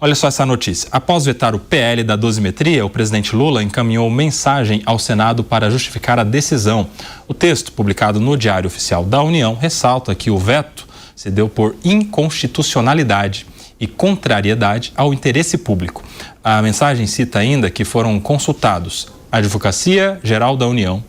Olha só essa notícia. Após vetar o PL da dosimetria, o presidente Lula encaminhou mensagem ao Senado para justificar a decisão. O texto, publicado no Diário Oficial da União, ressalta que o veto se deu por inconstitucionalidade e contrariedade ao interesse público. A mensagem cita ainda que foram consultados a Advocacia Geral da União,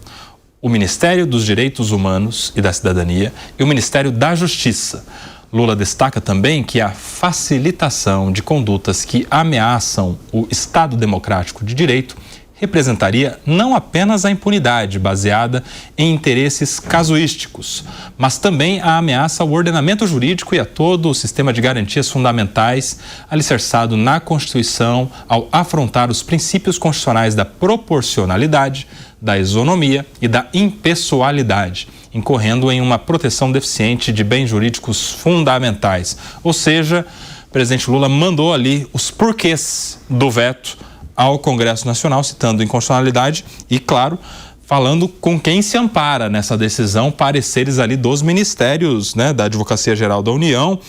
o Ministério dos Direitos Humanos e da Cidadania e o Ministério da Justiça. Lula destaca também que a facilitação de condutas que ameaçam o Estado Democrático de Direito representaria não apenas a impunidade baseada em interesses casuísticos, mas também a ameaça ao ordenamento jurídico e a todo o sistema de garantias fundamentais alicerçado na Constituição ao afrontar os princípios constitucionais da proporcionalidade, da isonomia e da impessoalidade, incorrendo em uma proteção deficiente de bens jurídicos fundamentais. Ou seja, o presidente Lula mandou ali os porquês do veto ao Congresso Nacional, citando inconstitucionalidade e, claro, falando com quem se ampara nessa decisão, pareceres ali dos ministérios, né, da Advocacia Geral da União,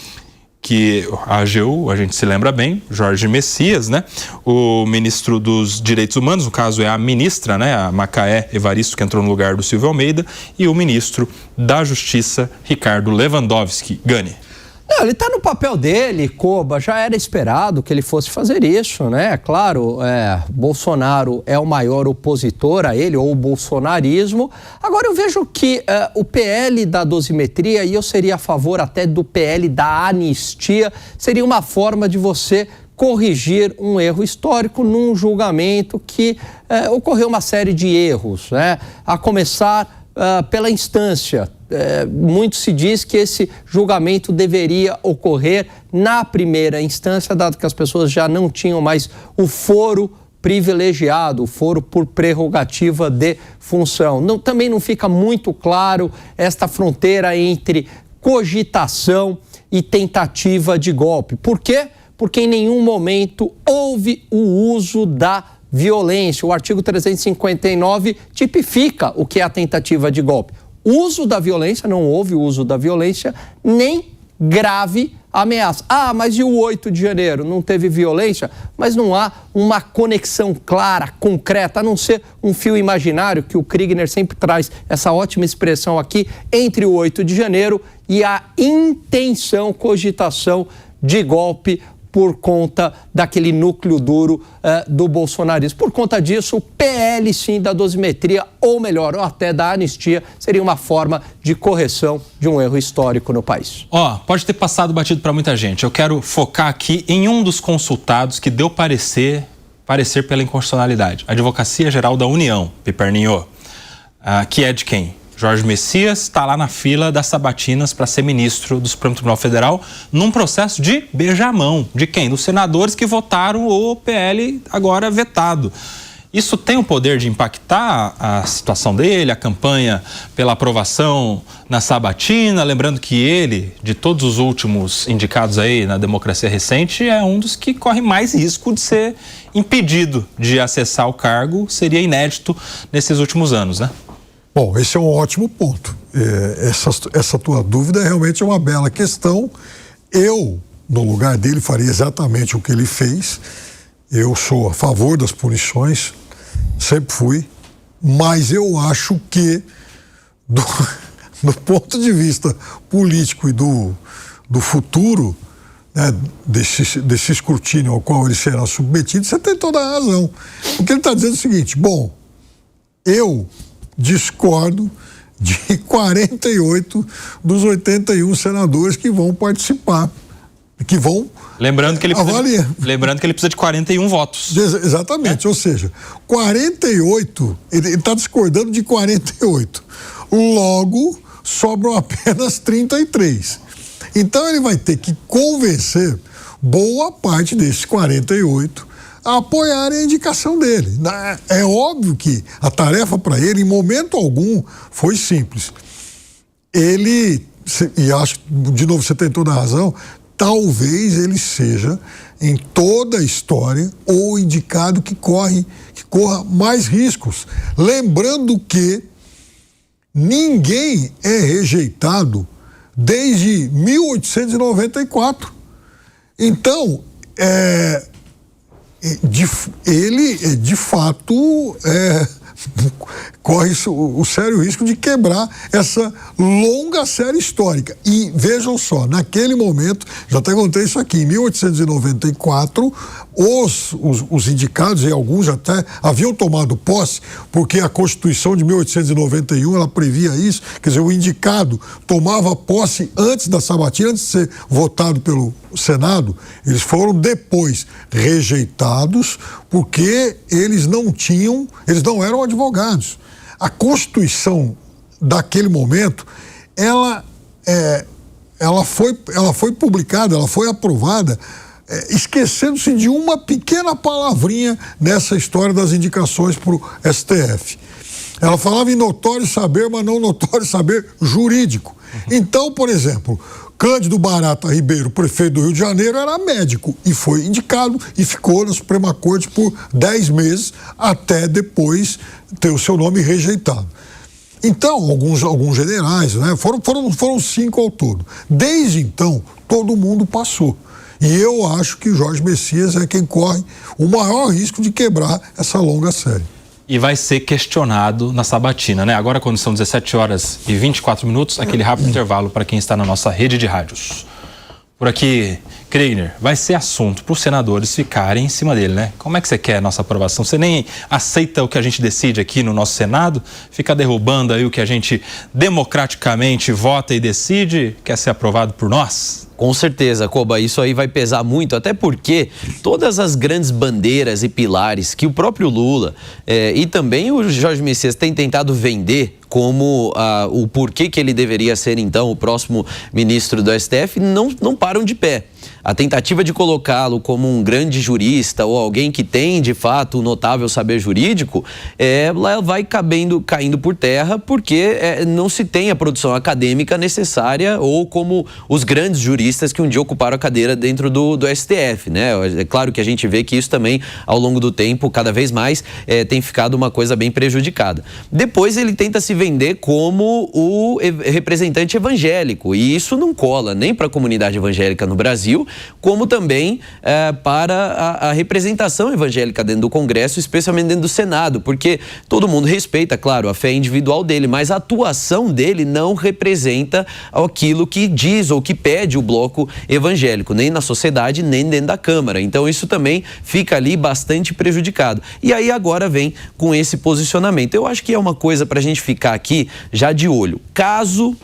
que a AGU, a gente se lembra bem, Jorge Messias, né, o ministro dos Direitos Humanos, no caso é a ministra, né, a Macaé Evaristo, que entrou no lugar do Silvio Almeida, e o ministro da Justiça, Ricardo Lewandowski. Gani. Não, ele está no papel dele, Koba, já era esperado que ele fosse fazer isso, né? Claro, Bolsonaro é o maior opositor a ele, ou o bolsonarismo. Agora eu vejo que o PL da dosimetria, e eu seria a favor até do PL da anistia, seria uma forma de você corrigir um erro histórico num julgamento que ocorreu uma série de erros, né? A começar pela instância. Muito se diz que esse julgamento deveria ocorrer na primeira instância, dado que as pessoas já não tinham mais o foro privilegiado, o foro por prerrogativa de função. Também não fica muito claro esta fronteira entre cogitação e tentativa de golpe. Por quê? Porque em nenhum momento houve o uso da violência. O artigo 359 tipifica o que é a tentativa de golpe. Uso da violência, não houve uso da violência, nem grave ameaça. Ah, mas e o 8 de janeiro? Não teve violência? Mas não há uma conexão clara, concreta, a não ser um fio imaginário, que o Kriegner sempre traz essa ótima expressão aqui, entre o 8 de janeiro e a intenção, cogitação de golpe por conta daquele núcleo duro do bolsonarismo. Por conta disso, o PL, sim, da dosimetria, ou melhor, ou até da anistia, seria uma forma de correção de um erro histórico no país. Pode ter passado batido para muita gente. Eu quero focar aqui em um dos consultados que deu parecer pela inconstitucionalidade. A Advocacia Geral da União, Piperninho, que é de quem? Jorge Messias está lá na fila das sabatinas para ser ministro do Supremo Tribunal Federal num processo de beijamão. De quem? Dos senadores que votaram o PL agora vetado. Isso tem o poder de impactar a situação dele, a campanha pela aprovação na sabatina? Lembrando que ele, de todos os últimos indicados aí na democracia recente, é um dos que corre mais risco de ser impedido de acessar o cargo. Seria inédito nesses últimos anos, né? Bom, esse é um ótimo ponto. Essa tua dúvida realmente é uma bela questão. Eu, no lugar dele, faria exatamente o que ele fez. Eu sou a favor das punições, sempre fui, mas eu acho que, do ponto de vista político e do futuro, né, desse escrutínio ao qual ele será submetido, você tem toda a razão. Porque ele está dizendo o seguinte: bom, eu discordo de 48 dos 81 senadores que vão participar, que vão lembrando que ele avaliar. Lembrando que ele precisa de 41 votos. Exatamente, ou seja, 48, ele está discordando de 48. Logo, sobram apenas 33. Então ele vai ter que convencer boa parte desses 48 a apoiarem a indicação dele. É óbvio que a tarefa para ele, em momento algum, foi simples. Ele, e acho que, de novo, você tem toda a razão, talvez ele seja, em toda a história, o indicado que corra mais riscos. Lembrando que ninguém é rejeitado desde 1894. Então, ele, de fato, corre o sério risco de quebrar essa longa série histórica. E vejam só, naquele momento, já até contei isso aqui, em 1894, os indicados, e alguns até haviam tomado posse, porque a Constituição de 1891, ela previa isso, quer dizer, o indicado tomava posse antes da sabatina, antes de ser votado pelo Senado. Eles foram depois rejeitados, porque eles não eram advogados. A Constituição daquele momento, ela foi publicada, ela foi aprovada, esquecendo-se de uma pequena palavrinha nessa história das indicações para o STF. Ela falava em notório saber, mas não notório saber jurídico. Então, por exemplo, Cândido Barata Ribeiro, prefeito do Rio de Janeiro, era médico e foi indicado e ficou na Suprema Corte por 10 meses, até depois ter o seu nome rejeitado. Então, alguns generais, né, foram 5 ao todo. Desde então, todo mundo passou. E eu acho que o Jorge Messias é quem corre o maior risco de quebrar essa longa série. E vai ser questionado na sabatina, né? Agora, quando são 17h24, aquele rápido intervalo para quem está na nossa rede de rádios. Por aqui, Kreiner, vai ser assunto para os senadores ficarem em cima dele, né? Como é que você quer a nossa aprovação? Você nem aceita o que a gente decide aqui no nosso Senado? Fica derrubando aí o que a gente democraticamente vota e decide? Quer ser aprovado por nós? Com certeza, Koba, isso aí vai pesar muito, até porque todas as grandes bandeiras e pilares que o próprio Lula e também o Jorge Messias têm tentado vender como o porquê que ele deveria ser, então, o próximo ministro do STF, não param de pé. A tentativa de colocá-lo como um grande jurista ou alguém que tem, de fato, um notável saber jurídico, ela vai caindo por terra porque não se tem a produção acadêmica necessária ou como os grandes juristas que um dia ocuparam a cadeira dentro do STF, né? É claro que a gente vê que isso também, ao longo do tempo, cada vez mais tem ficado uma coisa bem prejudicada. Depois ele tenta se vender como o representante evangélico e isso não cola nem para a comunidade evangélica no Brasil, como também para a representação evangélica dentro do Congresso, especialmente dentro do Senado, porque todo mundo respeita, claro, a fé individual dele, mas a atuação dele não representa aquilo que diz ou que pede o bloco evangélico, nem na sociedade, nem dentro da Câmara. Então isso também fica ali bastante prejudicado. E aí agora vem com esse posicionamento. Eu acho que é uma coisa para a gente ficar aqui já de olho. Caso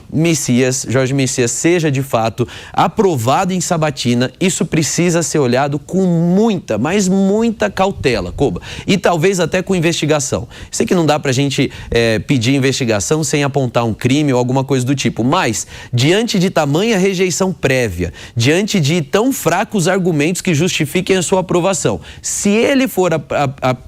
Jorge Messias seja de fato aprovado em sabatina, isso precisa ser olhado com muita, mas muita cautela, Koba. E talvez até com investigação. Sei que não dá pra gente pedir investigação sem apontar um crime ou alguma coisa do tipo, mas diante de tamanha rejeição prévia, diante de tão fracos argumentos que justifiquem a sua aprovação, se ele for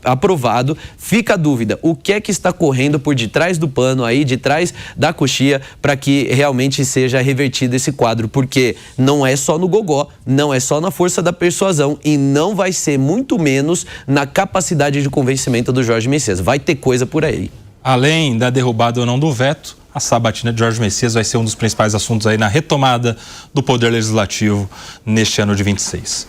aprovado, fica a dúvida, o que é que está correndo por detrás do pano aí, de trás da coxia, para que realmente seja revertido esse quadro, porque não é só no gogó, não é só na força da persuasão e não vai ser muito menos na capacidade de convencimento do Jorge Messias. Vai ter coisa por aí. Além da derrubada ou não do veto, a sabatina de Jorge Messias vai ser um dos principais assuntos aí na retomada do Poder Legislativo neste ano de 26.